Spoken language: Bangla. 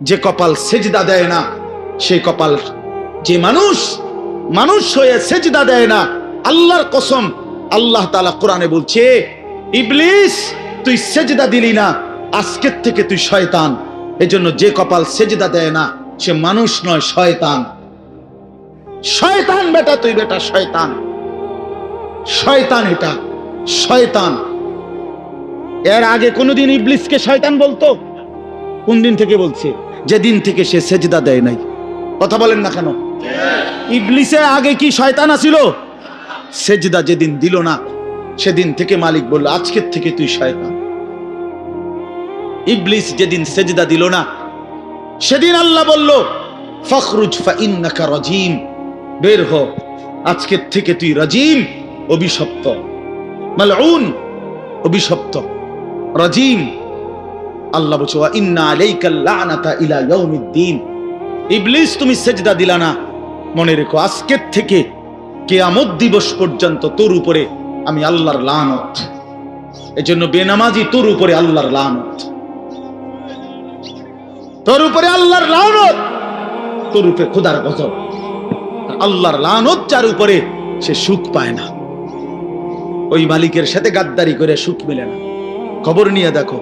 যে কপাল সেজদা দেয় না, সেই কপাল, যে মানুষ হয়ে সেজদা দেয় না, আল্লাহর কসম, আল্লাহ তাআলা কোরআনে বলছে, ইবলিস তুই সেজদা দিলি না, আজকের থেকে তুই শয়তান। এজন্য যে কপাল সেজদা দেয় না সে মানুষ নয়, শয়তান। শয়তান বেটা, তুই বেটা শয়তান, শয়তান, এটা শয়তান। এর আগে কোনদিন ইবলিসকে শয়তান বলতো? কোন দিন থেকে বলছে? যেদিন থেকে সে সেজদা দেয় নাই। কথা বলেন না কেন? ইবলিসের আগে কি শয়তান আছিল? সেজদা যেদিন দিল না সেদিন থেকে মালিক বলল, আজকের থেকে তুই শয়তান। ইবলিস যেদিন সেজদা দিল না সেদিন আল্লাহ বলল, ফখরুজ ফাইন্নাকা রাজিম, বের হ, আজকের থেকে তুই রাজিম, অভিশপ্ত, মালউন, অভিশপ্ত, রাজিম। আল্লাহ বলছে, ওয়া ইন্না আলাইকা লানাতা ইলা ইয়াউমিদ্দিন। ইবলিস তুমি সেজদা দিলা না, মনে রেখো আজকের থেকে কিয়ামত দিবস পর্যন্ত তোর উপরে আমি আল্লাহর লানত। এজন্য বেনামাজি তোর উপরে আল্লাহর লানত, তোর উপরে আল্লাহর লানত, তোর উপরে খোদার গজব। আল্লাহর লানত যার উপরে, সে সুখ পায় না। ওই মালিকের সাথে গাদ্দারি করে সুখ মেলে না। খবর নিয়ে দেখো,